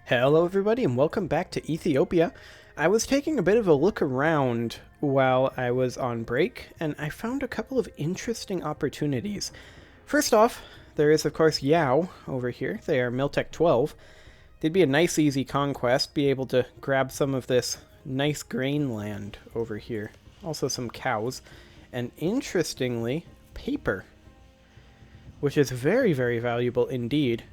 Hello everybody and welcome back to Ethiopia. I was taking a bit of a look around while I was on break and I found a couple of interesting opportunities. First off, there is of course Yao over here. They are Miltech 12. They'd be a nice easy conquest, be able to grab some of this nice grain land over here. Also some cows. And interestingly, paper, which is very, very valuable indeed.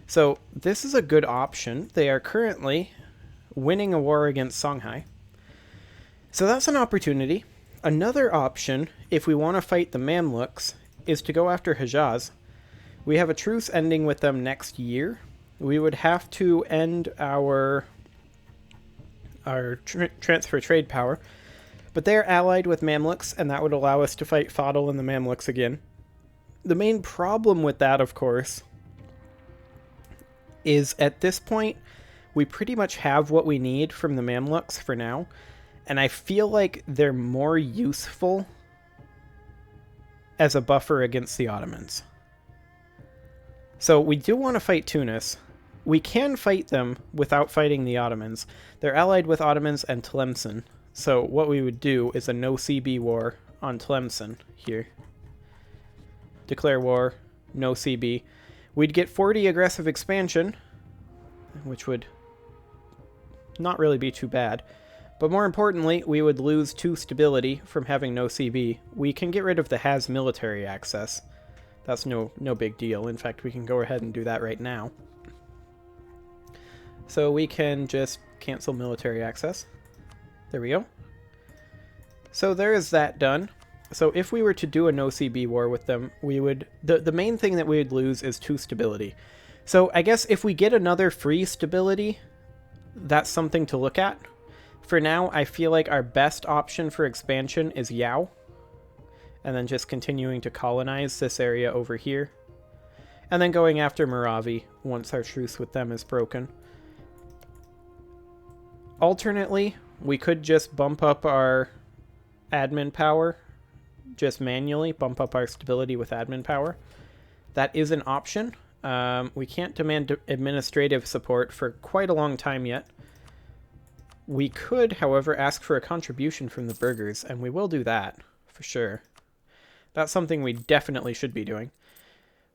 So this is a good option. They are currently winning a war against Songhai. So that's an opportunity. Another option, if we want to fight the Mamluks, is to go after Hejaz. We have a truce ending with them next year. We would have to end our transfer trade power. But they are allied with Mamluks, and that would allow us to fight Fadl and the Mamluks again. The main problem with that, of course, is at this point, we pretty much have what we need from the Mamluks for now, and I feel like they're more useful as a buffer against the Ottomans. So we do want to fight Tunis. We can fight them without fighting the Ottomans. They're allied with Ottomans and Tlemcen, so what we would do is a no CB war on Tlemcen here. Declare war, no CB. We'd get 40 aggressive expansion, which would not really be too bad. But more importantly, we would lose 2 stability from having no CB. We can get rid of the has military access. That's no big deal. In fact, we can go ahead and do that right now. So we can just cancel military access. There we go. So there is that done. So if we were to do a no CB war with them, we would... The main thing that we would lose is 2 stability. So I guess if we get another free stability, that's something to look at. For now, I feel like our best option for expansion is Yao. And then just continuing to colonize this area over here. And then going after Meravi once our truce with them is broken. Alternately, we could just bump up our admin power. Just manually bump up our stability with admin power. That is an option. We can't demand administrative support for quite a long time yet. We could, however, ask for a contribution from the burghers, and we will do that, for sure. That's something we definitely should be doing.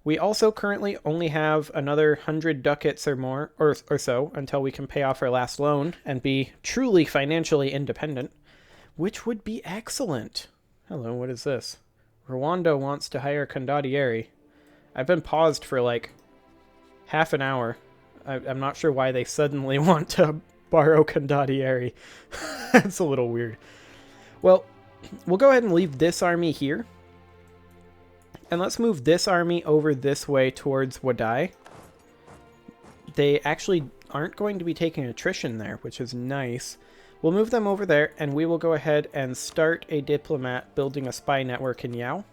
We also currently only have another 100 ducats or more, or so, until we can pay off our last loan and be truly financially independent, which would be excellent. Hello, what is this? Rwanda wants to hire condottieri. I've been paused for like half an hour. I'm not sure why they suddenly want to borrow condottieri. That's a little weird. Well, we'll go ahead and leave this army here. And let's move this army over this way towards Wadai. They actually aren't going to be taking attrition there, which is nice. We'll move them over there, and we will go ahead and start a diplomat building a spy network in Yao.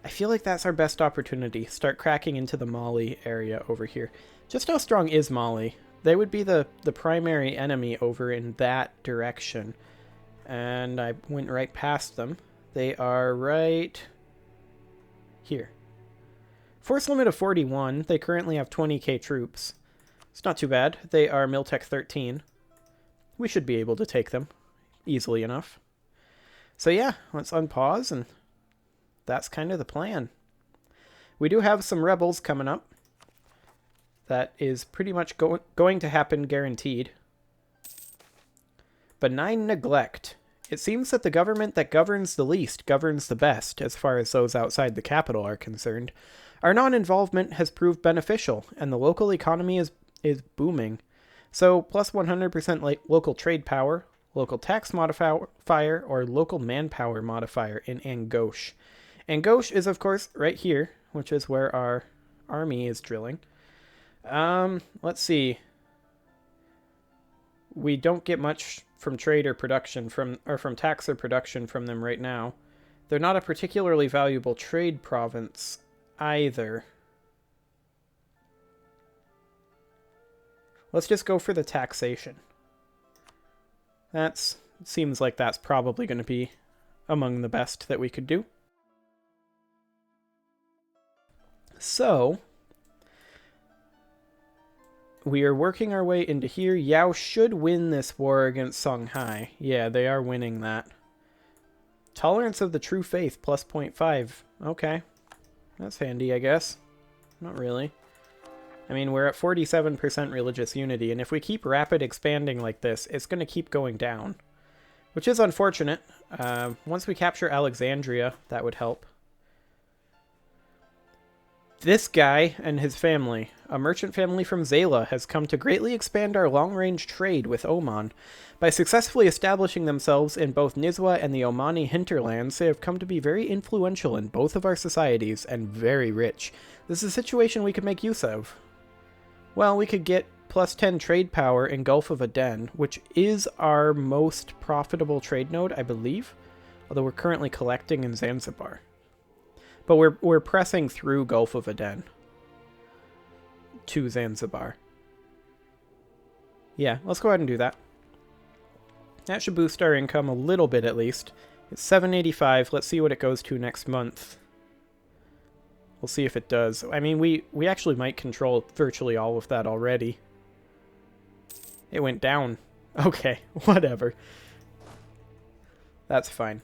I feel like that's our best opportunity. Start cracking into the Mali area over here. Just how strong is Mali? They would be the primary enemy over in that direction. And I went right past them. They are right here. Force limit of 41. They currently have 20k troops. It's not too bad. They are Miltech 13. We should be able to take them easily enough. So yeah, let's unpause, and that's kind of the plan. We do have some rebels coming up. That is pretty much going to happen guaranteed. Benign neglect. It seems that the government that governs the least governs the best, as far as those outside the capital are concerned. Our non-involvement has proved beneficial, and the local economy is booming. So, plus 100% local trade power, local tax modifier, or local manpower modifier in Angoche. Angoche is, of course, right here, which is where our army is drilling. Let's see. We don't get much from trade or production from tax or production from them right now. They're not a particularly valuable trade province either. Let's just go for the taxation. That seems like that's probably going to be among the best that we could do. So, we are working our way into here. Yao should win this war against Songhai. Yeah, they are winning that. Tolerance of the True Faith, plus 0.5. Okay. That's handy, I guess. Not really. I mean, we're at 47% religious unity, and if we keep rapid expanding like this, it's going to keep going down. Which is unfortunate. Once we capture Alexandria, that would help. This guy and his family, a merchant family from Zayla, has come to greatly expand our long-range trade with Oman. By successfully establishing themselves in both Nizwa and the Omani hinterlands, they have come to be very influential in both of our societies and very rich. This is a situation we could make use of. Well, we could get plus 10 trade power in Gulf of Aden, which is our most profitable trade node, I believe. Although we're currently collecting in Zanzibar. But we're pressing through Gulf of Aden to Zanzibar. Yeah, let's go ahead and do that. That should boost our income a little bit at least. It's 785. Let's see what it goes to next month. We'll see if it does. I mean, we actually might control virtually all of that already. It went down. Okay, whatever. That's fine.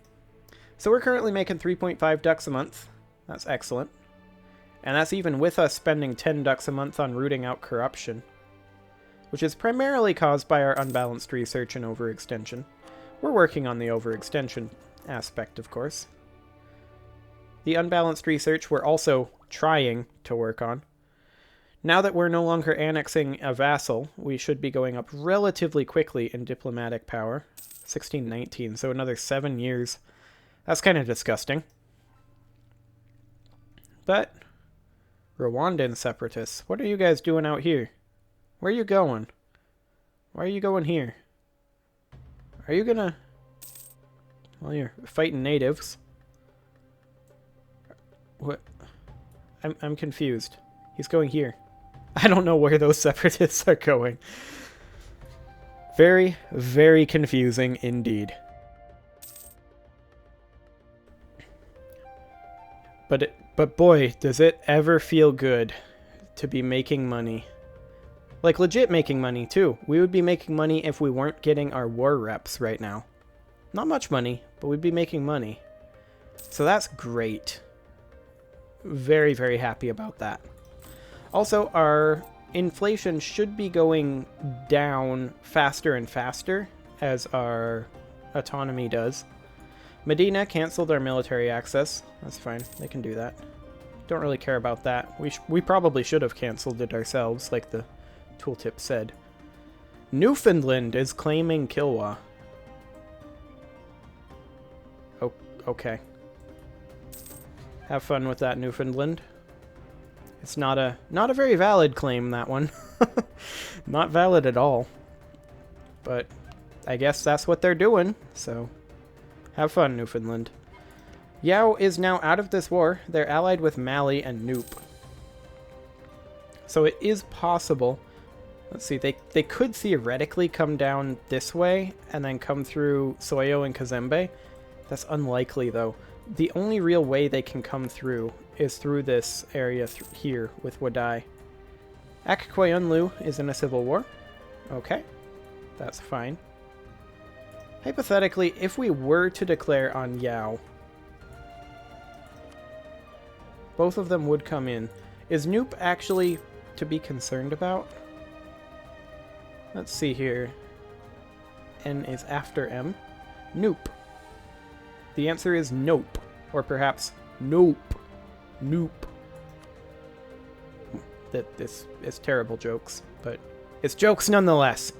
So we're currently making 3.5 ducks a month. That's excellent. And that's even with us spending 10 ducks a month on rooting out corruption, which is primarily caused by our unbalanced research and overextension. We're working on the overextension aspect, of course. The unbalanced research we're also trying to work on. Now that we're no longer annexing a vassal, we should be going up relatively quickly in diplomatic power. 1619, so another 7 years. That's kind of disgusting. But, Rwandan separatists, what are you guys doing out here? Where are you going? Why are you going here? Are you gonna... Well, you're fighting natives. What? I'm confused. He's going here. I don't know where those separatists are going. Very, very confusing indeed. But boy, does it ever feel good to be making money. Like, legit making money, too. We would be making money if we weren't getting our war reps right now. Not much money, but we'd be making money. So that's great. Very, very happy about that. Also, our inflation should be going down faster and faster as our autonomy does. Medina canceled our military access. That's fine. They can do that. Don't really care about that. We probably should have canceled it ourselves, like the tooltip said. Newfoundland is claiming Kilwa. Oh, okay. Have fun with that, Newfoundland. It's not a very valid claim, that one. Not valid at all. But I guess that's what they're doing, so have fun, Newfoundland. Yao is now out of this war. They're allied with Mali and Noop. So it is possible. Let's see, they could theoretically come down this way and then come through Soyo and Kazembe. That's unlikely, though. The only real way they can come through is through this area here with Wadai. Akkoyunlu is in a civil war. Okay, that's fine. Hypothetically, if we were to declare on Yao, both of them would come in. Is Noop actually to be concerned about? Let's see here. N is after M. Noop. The answer is nope. Or perhaps nope. Nope. This is terrible jokes, but it's jokes nonetheless.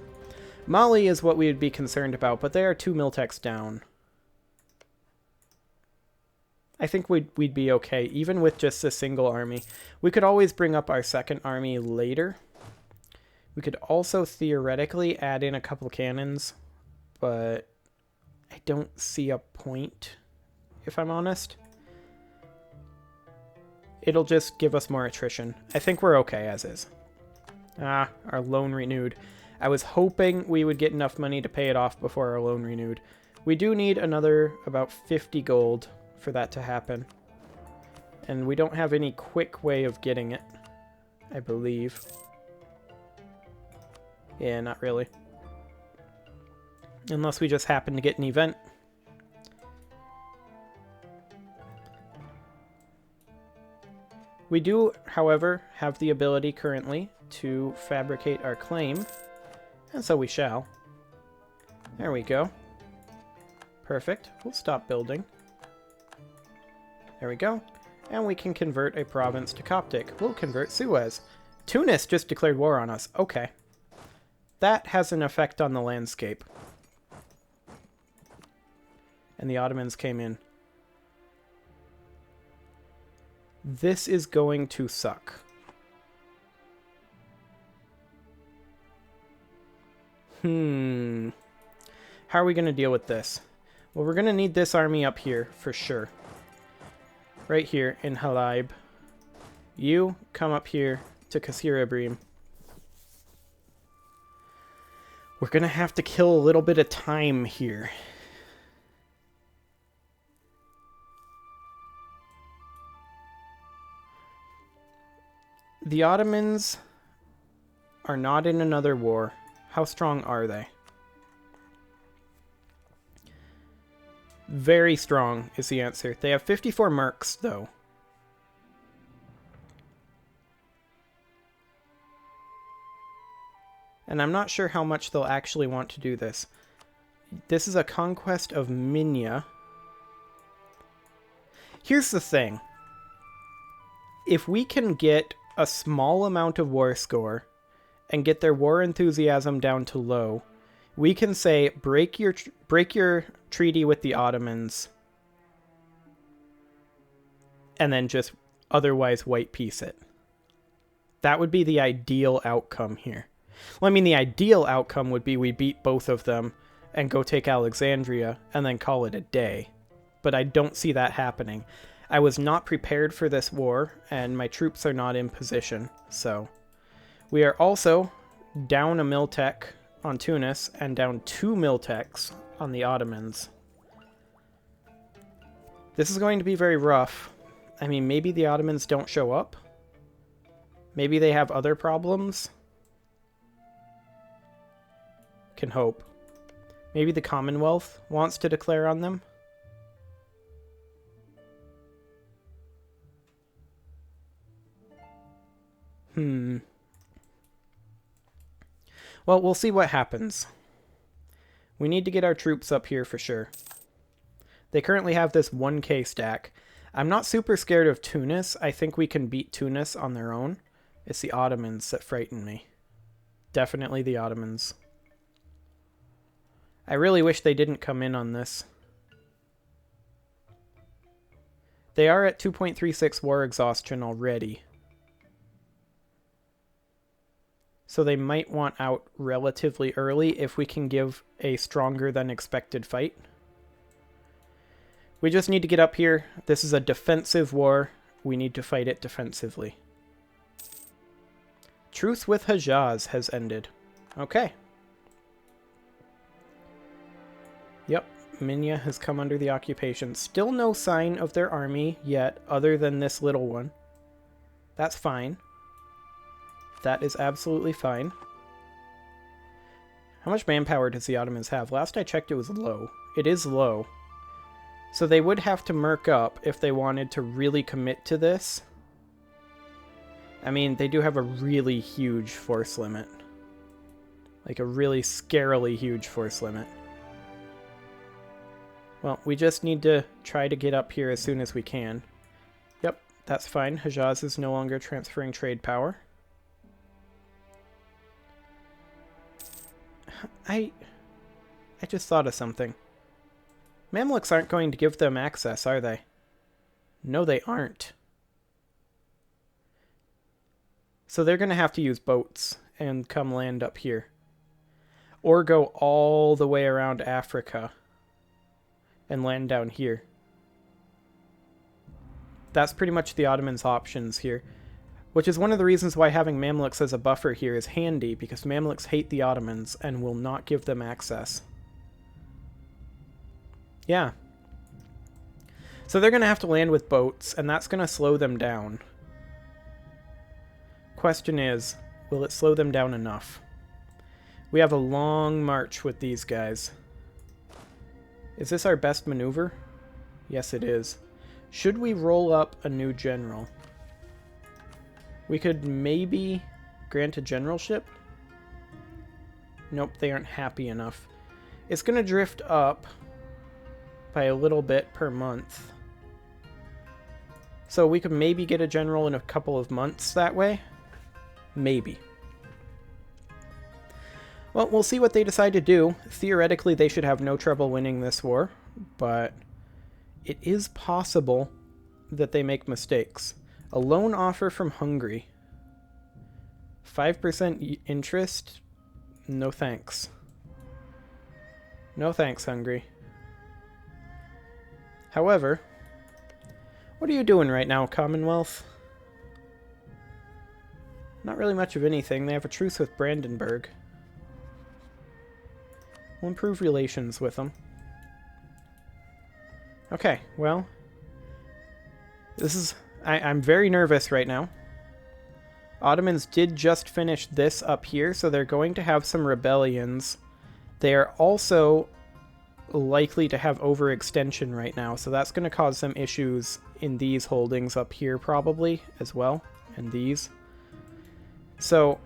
Mali is what we would be concerned about, but they are 2 Miltex down. I think we'd be okay, even with just a single army. We could always bring up our second army later. We could also theoretically add in a couple cannons, but I don't see a point, if I'm honest. It'll just give us more attrition. I think we're okay as is. Ah, our loan renewed. I was hoping we would get enough money to pay it off before our loan renewed. We do need another about 50 gold for that to happen. And we don't have any quick way of getting it, I believe. Yeah, not really. Unless we just happen to get an event. We do, however, have the ability currently to fabricate our claim, and so we shall. There we go. Perfect. We'll stop building. There we go. And we can convert a province to Coptic. We'll convert Suez. Tunis just declared war on us. Okay. That has an effect on the landscape. And the Ottomans came in. This is going to suck. How are we going to deal with this? Well, we're going to need this army up here for sure. Right here in Halab. You come up here to Kasirabrim. We're going to have to kill a little bit of time here. The Ottomans are not in another war. How strong are they? Very strong is the answer. They have 54 mercs, though. And I'm not sure how much they'll actually want to do this. This is a conquest of Minya. Here's the thing. If we can get a small amount of war score and get their war enthusiasm down to low, we can say break your treaty with the Ottomans and then just otherwise white peace it. That would be the ideal outcome here. Well, I mean, the ideal outcome would be we beat both of them and go take Alexandria and then call it a day. But I don't see that happening. I was not prepared for this war, and my troops are not in position, so... We are also down a Miltech on Tunis, and down 2 Miltechs on the Ottomans. This is going to be very rough. I mean, maybe the Ottomans don't show up? Maybe they have other problems? Can hope. Maybe the Commonwealth wants to declare on them? Well, we'll see what happens. We need to get our troops up here for sure. They currently have this 1k stack. I'm not super scared of Tunis. I think we can beat Tunis on their own. It's the Ottomans that frighten me. Definitely the Ottomans. I really wish they didn't come in on this. They are at 2.36 war exhaustion already. So they might want out relatively early if we can give a stronger than expected fight. We just need to get up here. This is a defensive war. We need to fight it defensively. Truce with Hejaz has ended. Okay. Yep, Minya has come under the occupation. Still no sign of their army yet, other than this little one. That's fine. That is absolutely fine. How much manpower does the Ottomans have? Last I checked, it was low. It is low. So they would have to merc up if they wanted to really commit to this. I mean, they do have a really huge force limit. Like a really scarily huge force limit. Well, we just need to try to get up here as soon as we can. Yep, that's fine. Hejaz is no longer transferring trade power. I just thought of something. Mamluks aren't going to give them access, are they? No, they aren't. So they're going to have to use boats and come land up here. Or go all the way around Africa and land down here. That's pretty much the Ottomans' options here. Which is one of the reasons why having Mamluks as a buffer here is handy, because Mamluks hate the Ottomans and will not give them access. Yeah. So they're going to have to land with boats, and that's going to slow them down. Question is, will it slow them down enough? We have a long march with these guys. Is this our best maneuver? Yes, it is. Should we roll up a new general? We could maybe grant a generalship? Nope, they aren't happy enough. It's going to drift up by a little bit per month. So we could maybe get a general in a couple of months that way. Maybe. Well, we'll see what they decide to do. Theoretically, they should have no trouble winning this war, but it is possible that they make mistakes. A loan offer from Hungary. 5% interest? No thanks. No thanks, Hungary. However, what are you doing right now, Commonwealth? Not really much of anything. They have a truce with Brandenburg. We'll improve relations with them. Okay, well, this is... I'm very nervous right now. Ottomans did just finish this up here, so they're going to have some rebellions. They are also likely to have overextension right now, so that's going to cause some issues in these holdings up here probably as well, and these. So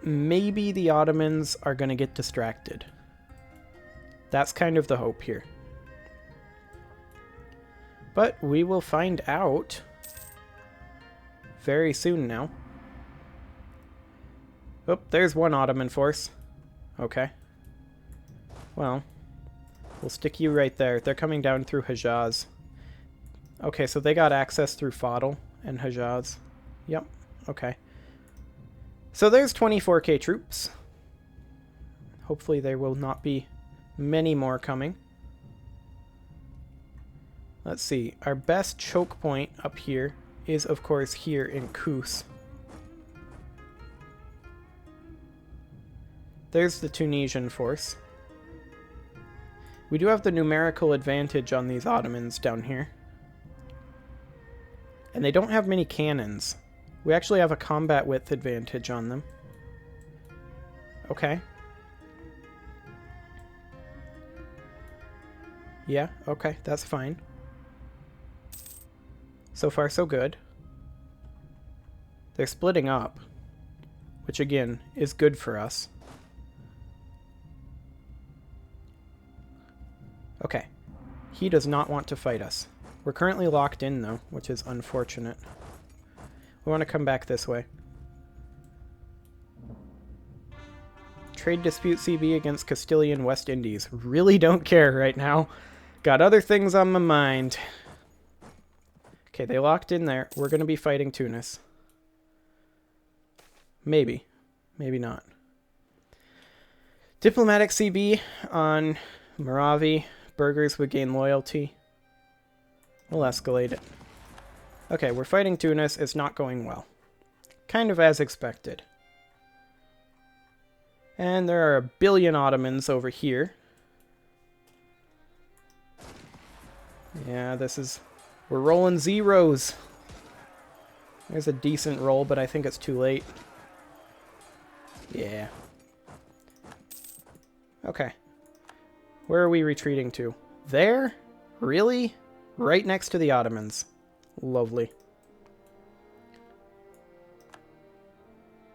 maybe the Ottomans are going to get distracted. That's kind of the hope here. But we will find out very soon now. Oh, there's one Ottoman force. Okay. Well, we'll stick you right there. They're coming down through Hejaz. Okay, so they got access through Fadl and Hejaz. Yep, okay. So there's 24k troops. Hopefully there will not be many more coming. Let's see. Our best choke point up here is, of course, here in Kous. There's the Tunisian force. We do have the numerical advantage on these Ottomans down here. And they don't have many cannons. We actually have a combat width advantage on them. Okay. Yeah, okay, that's fine. So far, so good. They're splitting up, which again is good for us. Okay. He does not want to fight us. We're currently locked in, though, which is unfortunate. We want to come back this way. Trade dispute CB against Castilian West Indies. Really don't care right now. Got other things on my mind. Okay, they locked in there. We're going to be fighting Tunis. Maybe. Maybe not. Diplomatic CB on Moravi. Burghers would gain loyalty. We'll escalate it. Okay, we're fighting Tunis. It's not going well. Kind of as expected. And there are a billion Ottomans over here. Yeah, this is... We're rolling zeros. There's a decent roll, but I think it's too late. Yeah. Okay. Where are we retreating to? There? Really? Right next to the Ottomans. Lovely.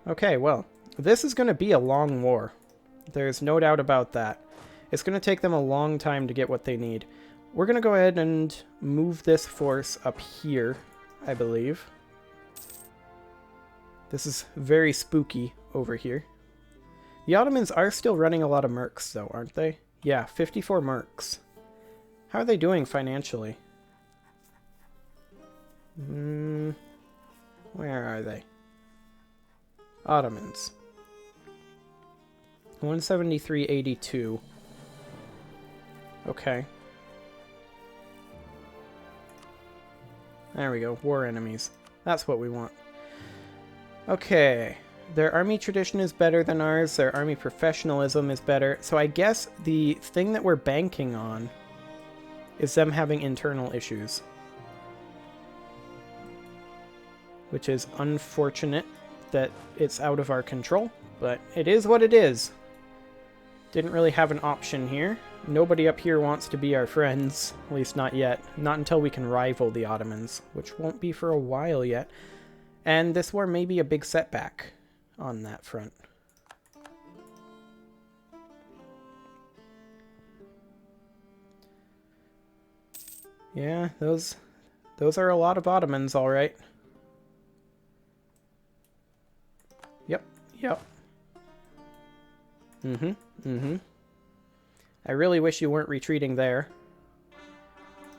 Okay, well, this is going to be a long war. There's no doubt about that. It's going to take them a long time to get what they need. We're going to go ahead and move this force up here, I believe. This is very spooky over here. The Ottomans are still running a lot of mercs, though, aren't they? Yeah, 54 mercs. How are they doing financially? Where are they? Ottomans. 173.82. Okay. There we go. War enemies. That's what we want. Okay. Their army tradition is better than ours. Their army professionalism is better. So I guess the thing that we're banking on is them having internal issues. Which is unfortunate that it's out of our control, but it is what it is. Didn't really have an option here. Nobody up here wants to be our friends, at least not yet. Not until we can rival the Ottomans, which won't be for a while yet. And this war may be a big setback on that front. Yeah, those are a lot of Ottomans, all right. Yep. I really wish you weren't retreating there.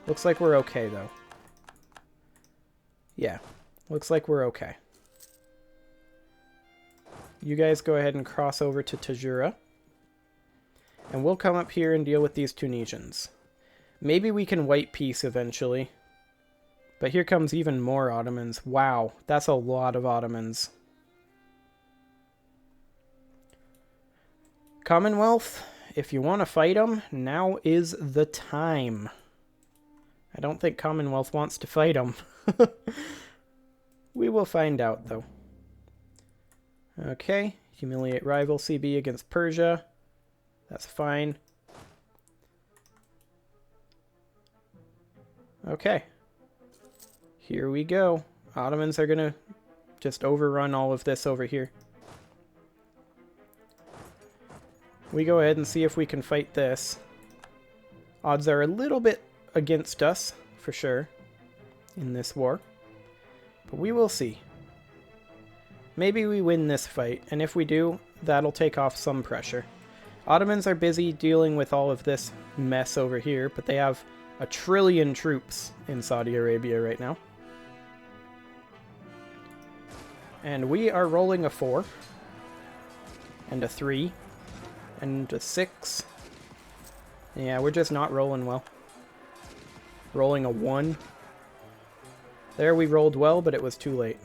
Looks like we're okay, though. Yeah, looks like we're okay. You guys go ahead and cross over to Tajura. And we'll come up here and deal with these Tunisians. Maybe we can white peace eventually. But here comes even more Ottomans. Wow, that's a lot of Ottomans. Commonwealth, if you want to fight them, now is the time. I don't think Commonwealth wants to fight them. We will find out, though. Okay, humiliate rival CB against Persia. That's fine. Okay. Here we go. Ottomans are going to just overrun all of this over here. We go ahead and see if we can fight this. Odds are a little bit against us, for sure, in this war. But we will see. Maybe we win this fight, and if we do, that'll take off some pressure. Ottomans are busy dealing with all of this mess over here, but they have 1 trillion troops in Saudi Arabia right now. And we are rolling a 4. And a 3. And a 6. Yeah, we're just not rolling well. Rolling a 1. There we rolled well, but it was too late.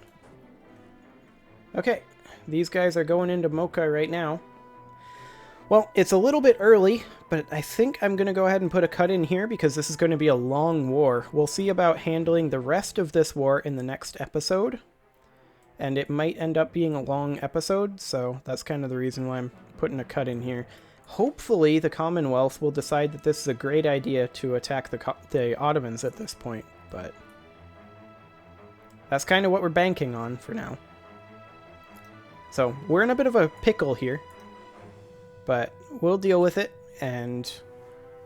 Okay, these guys are going into Mocha right now. Well, it's a little bit early, but I think I'm going to go ahead and put a cut in here because this is going to be a long war. We'll see about handling the rest of this war in the next episode. And it might end up being a long episode, so that's kind of the reason why I'm putting a cut in here. Hopefully the Commonwealth will decide that this is a great idea to attack the Ottomans at this point, but that's kind of what we're banking on for now. So we're in a bit of a pickle here, but we'll deal with it, and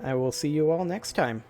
I will see you all next time.